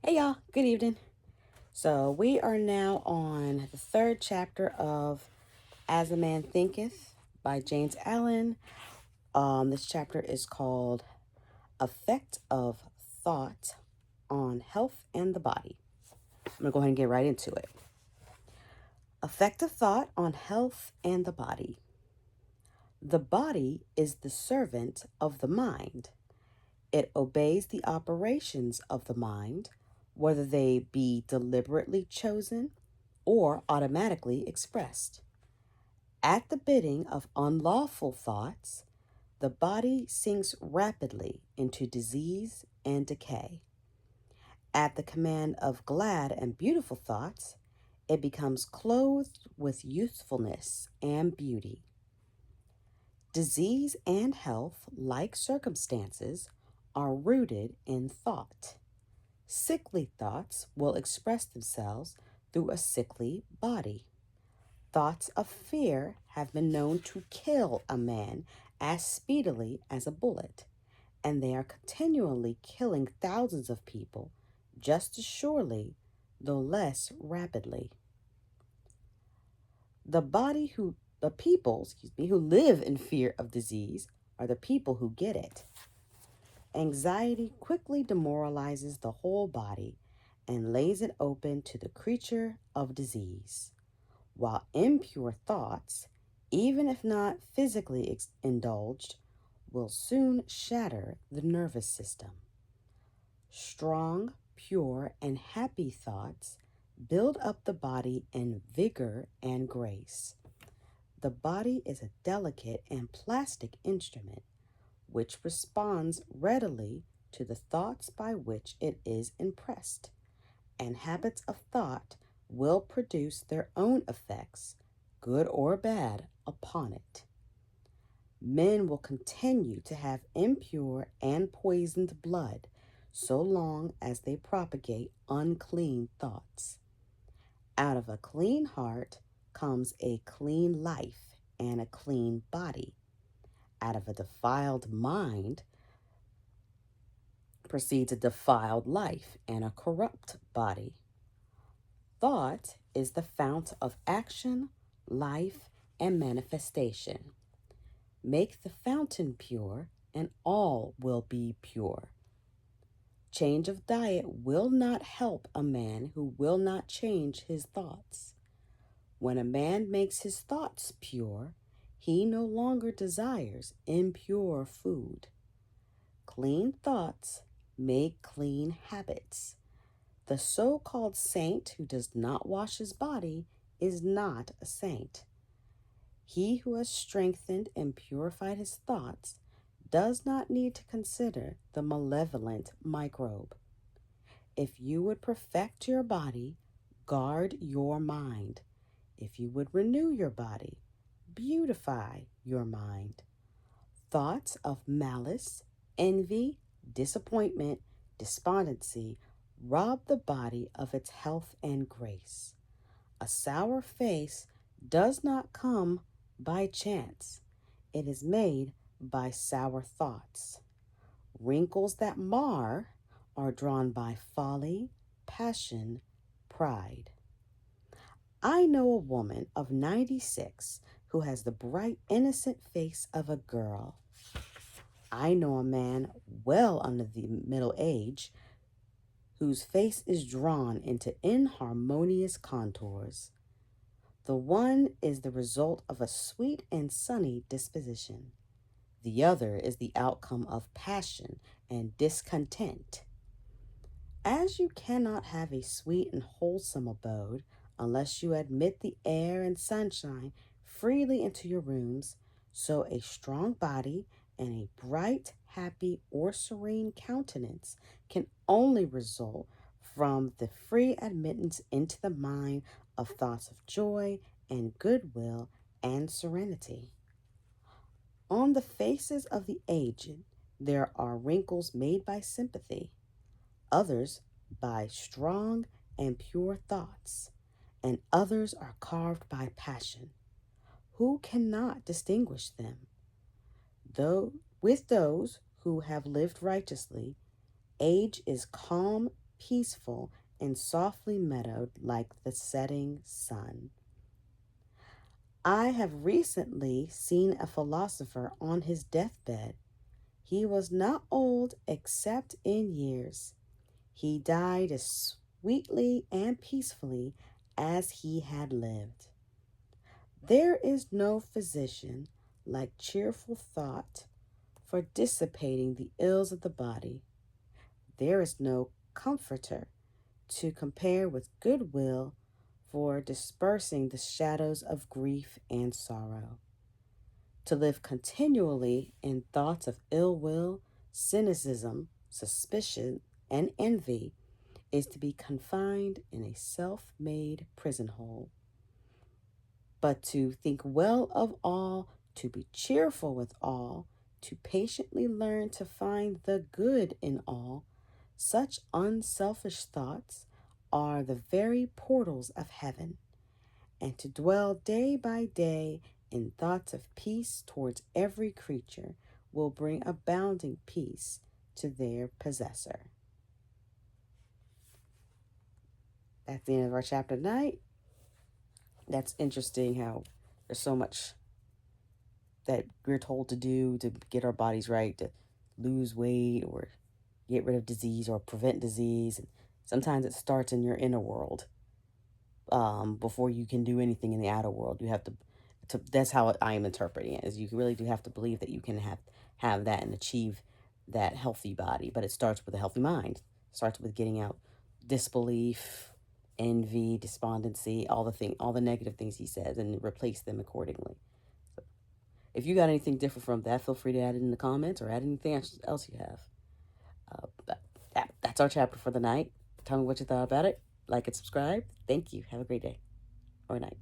Hey y'all, good evening. So we are now on the third chapter of As a Man Thinketh by James Allen. This chapter is called Effect of Thought on Health and the Body. I'm going to go ahead and get right into it. Effect of thought on health and the body. The body is the servant of the mind. It obeys the operations of the mind, whether they be deliberately chosen or automatically expressed. At the bidding of unlawful thoughts, the body sinks rapidly into disease and decay. At the command of glad and beautiful thoughts, it becomes clothed with youthfulness and beauty. Disease and health, like circumstances, are rooted in thought. Sickly thoughts will express themselves through a sickly body. Thoughts of fear have been known to kill a man as speedily as a bullet, and they are continually killing thousands of people just as surely, though less rapidly. The people, who live in fear of disease are the people who get it. Anxiety quickly demoralizes the whole body and lays it open to the creature of disease, while impure thoughts, even if not physically indulged, will soon shatter the nervous system. Strong, pure, and happy thoughts build up the body in vigor and grace. The body is a delicate and plastic instrument which responds readily to the thoughts by which it is impressed, and habits of thought will produce their own effects, good or bad, upon it. Men will continue to have impure and poisoned blood so long as they propagate unclean thoughts. Out of a clean heart comes a clean life and a clean body. Out of a defiled mind proceeds a defiled life and a corrupt body. Thought is the fount of action, life, and manifestation. Make the fountain pure, and all will be pure. Change of diet will not help a man who will not change his thoughts. When a man makes his thoughts pure, he no longer desires impure food. Clean thoughts make clean habits. The so-called saint who does not wash his body is not a saint. He who has strengthened and purified his thoughts does not need to consider the malevolent microbe. If you would perfect your body, guard your mind. If you would renew your body, beautify your mind. Thoughts of malice, envy, disappointment, despondency rob the body of its health and grace. A sour face does not come by chance. It is made by sour thoughts. Wrinkles that mar are drawn by folly, passion, pride. I know a woman of 96 who has the bright, innocent face of a girl. I know a man well under the middle age whose face is drawn into inharmonious contours. The one is the result of a sweet and sunny disposition. The other is the outcome of passion and discontent. As you cannot have a sweet and wholesome abode unless you admit the air and sunshine freely into your rooms, so a strong body and a bright, happy, or serene countenance can only result from the free admittance into the mind of thoughts of joy and goodwill and serenity. On the faces of the aged, there are wrinkles made by sympathy, others by strong and pure thoughts, and others are carved by passion. Who cannot distinguish them? Though with those who have lived righteously, age is calm peaceful, and softly meadowed like the setting sun. I have recently seen a philosopher on his deathbed. He was not old except in years. He died as sweetly and peacefully as he had lived. There is no physician like cheerful thought for dissipating the ills of the body. There is no comforter to compare with goodwill for dispersing the shadows of grief and sorrow. To live continually in thoughts of ill will, cynicism, suspicion, and envy is to be confined in a self made prison hole. But to think well of all, to be cheerful with all, to patiently learn to find the good in all, such unselfish thoughts are the very portals of heaven, and to dwell day by day in thoughts of peace towards every creature will bring abounding peace to their possessor. That's the end of our chapter tonight. That's interesting how there's so much that we're told to do to get our bodies right, to lose weight or get rid of disease or prevent disease. And sometimes it starts in your inner world before you can do anything in the outer world. You have to that's how I am interpreting it, is you really do have to believe that you can have that and achieve that healthy body. But it starts with a healthy mind. It starts with getting out disbelief, envy, despondency, all the negative things he says, and replace them accordingly. If you got anything different from that, feel free to add it in the comments or add anything else you have. That's our chapter for the night. Tell me what you thought about it. Like and subscribe. Thank you. Have a great day or night.